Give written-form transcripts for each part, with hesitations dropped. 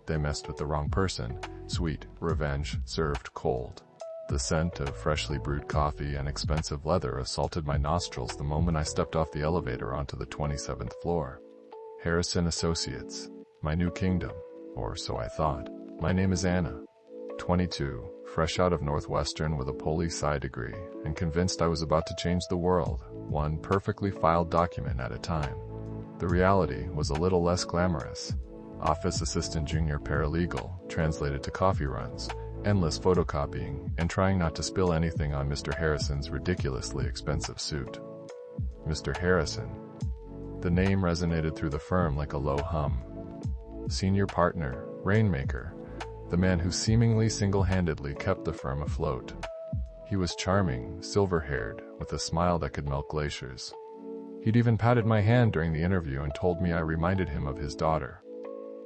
They messed with the wrong person. Sweet revenge served cold. The scent of freshly brewed coffee and expensive leather assaulted my nostrils the moment I stepped off the elevator onto the 27th floor. Harrison Associates. My new kingdom. Or so I thought. My name is Anna. 22, fresh out of Northwestern with a poli-sci degree, and convinced I was about to change the world, one perfectly filed document at a time. The reality was a little less glamorous. Office assistant junior paralegal, translated to coffee runs, endless photocopying, and trying not to spill anything on Mr. Harrison's ridiculously expensive suit. Mr. Harrison. The name resonated through the firm like a low hum. Senior partner, rainmaker, the man who seemingly single-handedly kept the firm afloat. He was charming, silver-haired, with a smile that could melt glaciers. He'd even patted my hand during the interview and told me I reminded him of his daughter.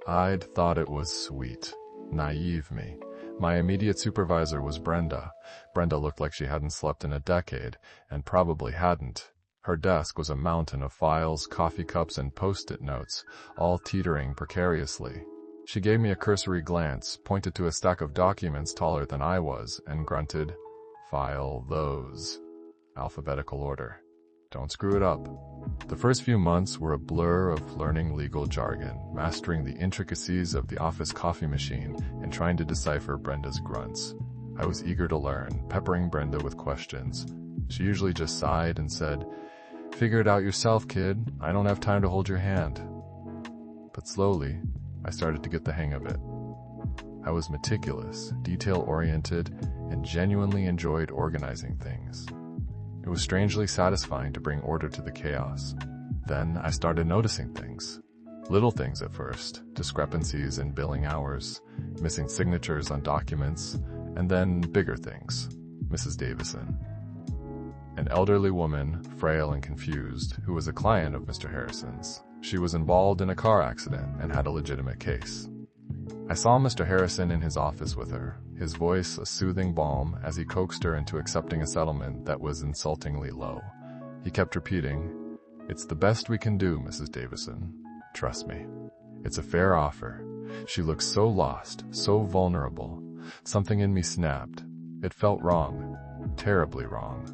I'd thought it was sweet. Naive me. My immediate supervisor was Brenda. Brenda looked like she hadn't slept in a decade, and probably hadn't. Her desk was a mountain of files, coffee cups, and post-it notes, all teetering precariously. She gave me a cursory glance, pointed to a stack of documents taller than I was, and grunted, "File those." Alphabetical order. Don't screw it up. The first few months were a blur of learning legal jargon, mastering the intricacies of the office coffee machine, and trying to decipher Brenda's grunts. I was eager to learn, peppering Brenda with questions. She usually just sighed and said, "Figure it out yourself, kid. I don't have time to hold your hand." But slowly, I started to get the hang of it. I was meticulous, detail-oriented, and genuinely enjoyed organizing things. It was strangely satisfying to bring order to the chaos. Then I started noticing things. Little things at first, discrepancies in billing hours, missing signatures on documents, and then bigger things. Mrs. Davison. An elderly woman, frail and confused, who was a client of Mr. Harrison's. She was involved in a car accident and had a legitimate case. I saw Mr. Harrison in his office with her, his voice a soothing balm as he coaxed her into accepting a settlement that was insultingly low. He kept repeating, "It's the best we can do, Mrs. Davison. Trust me. It's a fair offer." She looked so lost, so vulnerable. Something in me snapped. It felt wrong. Terribly wrong.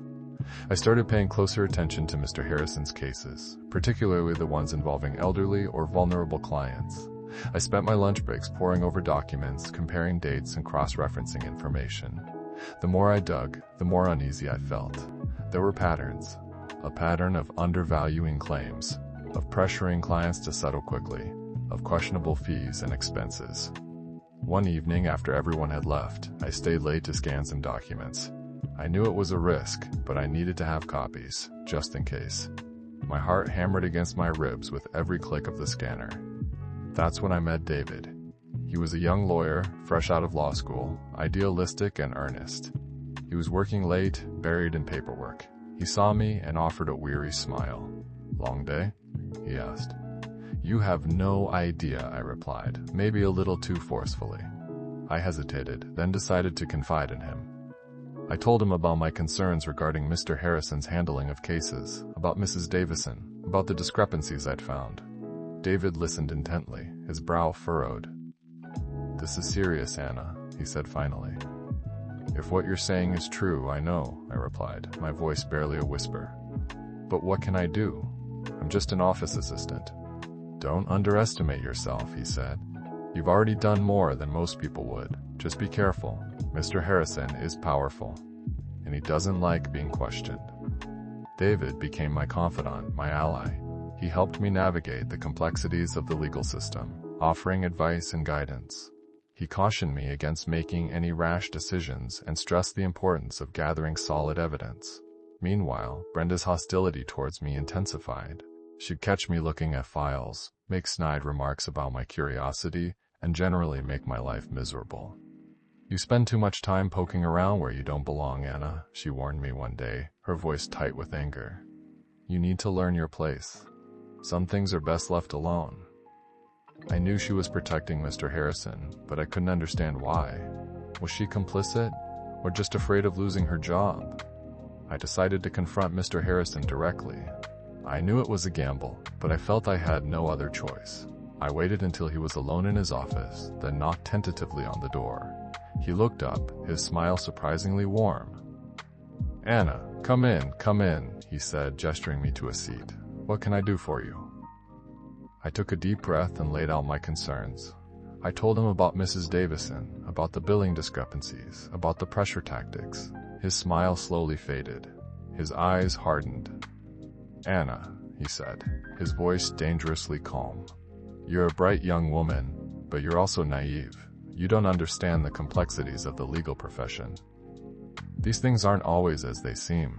I started paying closer attention to Mr. Harrison's cases, particularly the ones involving elderly or vulnerable clients. I spent my lunch breaks poring over documents, comparing dates and cross-referencing information. The more I dug, the more uneasy I felt. There were patterns. A pattern of undervaluing claims, of pressuring clients to settle quickly, of questionable fees and expenses. One evening after everyone had left, I stayed late to scan some documents. I knew it was a risk, but I needed to have copies, just in case. My heart hammered against my ribs with every click of the scanner. That's when I met David. He was a young lawyer, fresh out of law school, idealistic and earnest. He was working late, buried in paperwork. He saw me and offered a weary smile. "Long day?" he asked. "You have no idea," I replied, maybe a little too forcefully. I hesitated, then decided to confide in him. I told him about my concerns regarding Mr. Harrison's handling of cases, about Mrs. Davison, about the discrepancies I'd found. David listened intently, his brow furrowed. "This is serious, Anna," he said finally. "If what you're saying is true, I know," I replied, my voice barely a whisper. "But what can I do? I'm just an office assistant." "Don't underestimate yourself," he said. "You've already done more than most people would. Just be careful. Mr. Harrison is powerful, and he doesn't like being questioned." David became my confidant, my ally. He helped me navigate the complexities of the legal system, offering advice and guidance. He cautioned me against making any rash decisions and stressed the importance of gathering solid evidence. Meanwhile, Brenda's hostility towards me intensified. She'd catch me looking at files, make snide remarks about my curiosity, and generally make my life miserable. "You spend too much time poking around where you don't belong, Anna," she warned me one day, her voice tight with anger. "You need to learn your place. Some things are best left alone." I knew she was protecting Mr. Harrison, but I couldn't understand why. Was she complicit, or just afraid of losing her job? I decided to confront Mr. Harrison directly. I knew it was a gamble, but I felt I had no other choice. I waited until he was alone in his office, then knocked tentatively on the door. He looked up, his smile surprisingly warm. "Anna, come in," he said, gesturing me to a seat. "What can I do for you?" I took a deep breath and laid out my concerns. I told him about Mrs. Davison, about the billing discrepancies, about the pressure tactics. His smile slowly faded. His eyes hardened. "Anna," he said, his voice dangerously calm. "You're a bright young woman, but you're also naive. You don't understand the complexities of the legal profession. These things aren't always as they seem."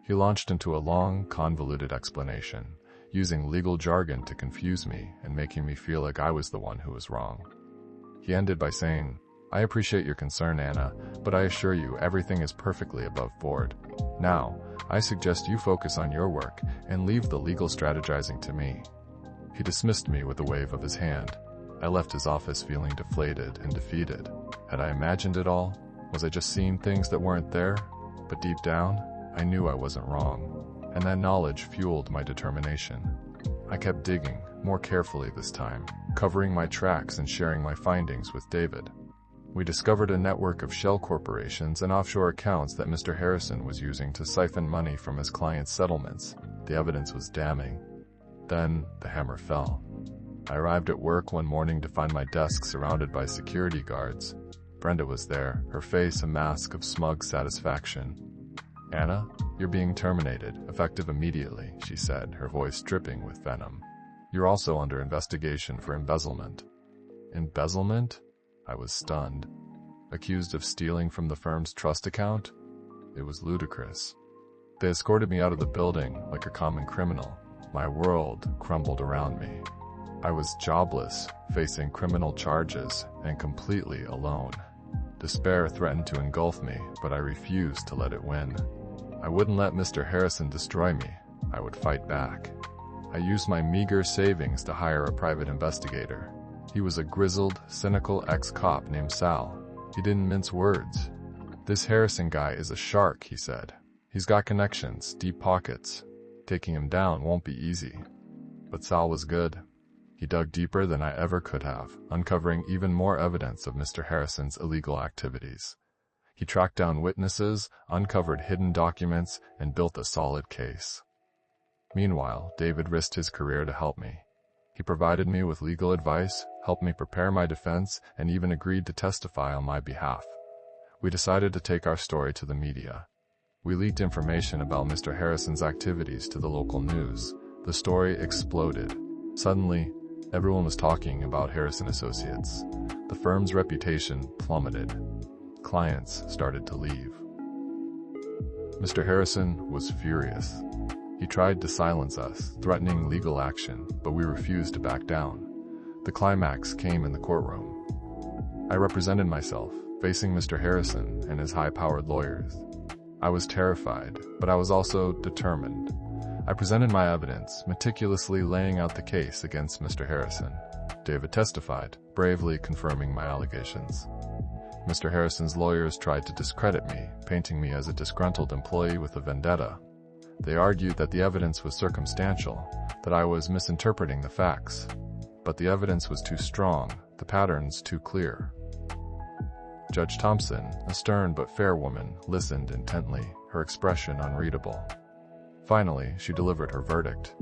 He launched into a long, convoluted explanation, using legal jargon to confuse me and making me feel like I was the one who was wrong. He ended by saying, "I appreciate your concern, Anna, but I assure you everything is perfectly above board. Now, I suggest you focus on your work and leave the legal strategizing to me." He dismissed me with a wave of his hand. I left his office feeling deflated and defeated. Had I imagined it all? Was I just seeing things that weren't there? But deep down, I knew I wasn't wrong. And that knowledge fueled my determination. I kept digging, more carefully this time, covering my tracks and sharing my findings with David. We discovered a network of shell corporations and offshore accounts that Mr. Harrison was using to siphon money from his clients' settlements. The evidence was damning. Then, the hammer fell. I arrived at work one morning to find my desk surrounded by security guards. Brenda was there, her face a mask of smug satisfaction. "Anna, you're being terminated, effective immediately," she said, her voice dripping with venom. "You're also under investigation for embezzlement." Embezzlement? I was stunned. Accused of stealing from the firm's trust account? It was ludicrous. They escorted me out of the building like a common criminal. My world crumbled around me. I was jobless, facing criminal charges, and completely alone. Despair threatened to engulf me, but I refused to let it win. I wouldn't let Mr. Harrison destroy me. I would fight back. I used my meager savings to hire a private investigator. He was a grizzled, cynical ex-cop named Sal. He didn't mince words. "This Harrison guy is a shark," he said. "He's got connections, deep pockets. Taking him down won't be easy." But Sal was good. He dug deeper than I ever could have, uncovering even more evidence of Mr. Harrison's illegal activities. He tracked down witnesses, uncovered hidden documents, and built a solid case. Meanwhile, David risked his career to help me. He provided me with legal advice, helped me prepare my defense, and even agreed to testify on my behalf. We decided to take our story to the media. We leaked information about Mr. Harrison's activities to the local news. The story exploded. Suddenly, everyone was talking about Harrison Associates. The firm's reputation plummeted. Clients started to leave. Mr. Harrison was furious. He tried to silence us, threatening legal action, but we refused to back down. The climax came in the courtroom. I represented myself, facing Mr. Harrison and his high-powered lawyers. I was terrified, but I was also determined. I presented my evidence, meticulously laying out the case against Mr. Harrison. David testified, bravely confirming my allegations. Mr. Harrison's lawyers tried to discredit me, painting me as a disgruntled employee with a vendetta. They argued that the evidence was circumstantial, that I was misinterpreting the facts. But the evidence was too strong, the patterns too clear. Judge Thompson, a stern but fair woman, listened intently, her expression unreadable. Finally, she delivered her verdict.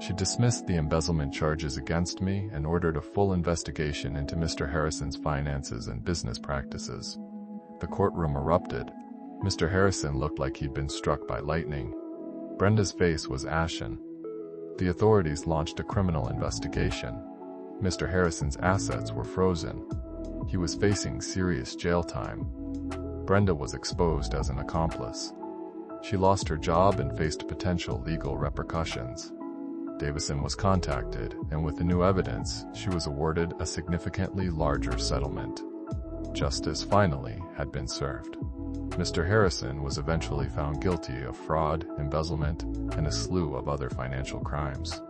She dismissed the embezzlement charges against me and ordered a full investigation into Mr. Harrison's finances and business practices. The courtroom erupted. Mr. Harrison looked like he'd been struck by lightning. Brenda's face was ashen. The authorities launched a criminal investigation. Mr. Harrison's assets were frozen. He was facing serious jail time. Brenda was exposed as an accomplice. She lost her job and faced potential legal repercussions. Davison was contacted, and with the new evidence, she was awarded a significantly larger settlement. Justice finally had been served. Mr. Harrison was eventually found guilty of fraud, embezzlement, and a slew of other financial crimes.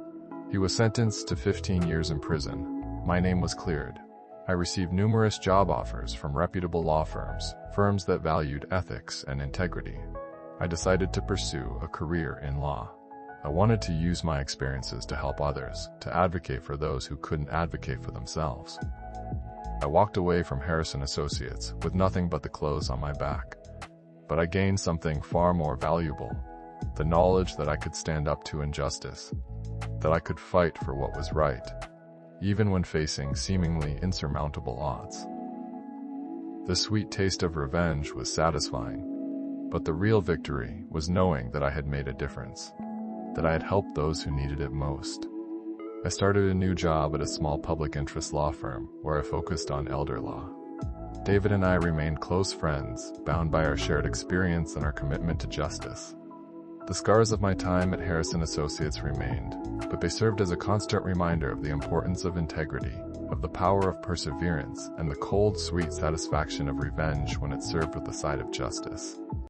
He was sentenced to 15 years in prison. My name was cleared. I received numerous job offers from reputable law firms, firms that valued ethics and integrity. I decided to pursue a career in law. I wanted to use my experiences to help others, to advocate for those who couldn't advocate for themselves. I walked away from Harrison Associates with nothing but the clothes on my back. But I gained something far more valuable, the knowledge that I could stand up to injustice, that I could fight for what was right, even when facing seemingly insurmountable odds. The sweet taste of revenge was satisfying, but the real victory was knowing that I had made a difference, that I had helped those who needed it most. I started a new job at a small public interest law firm where I focused on elder law. David and I remained close friends, bound by our shared experience and our commitment to justice. The scars of my time at Harrison Associates remained, but they served as a constant reminder of the importance of integrity, of the power of perseverance, and the cold, sweet satisfaction of revenge when it served with the side of justice.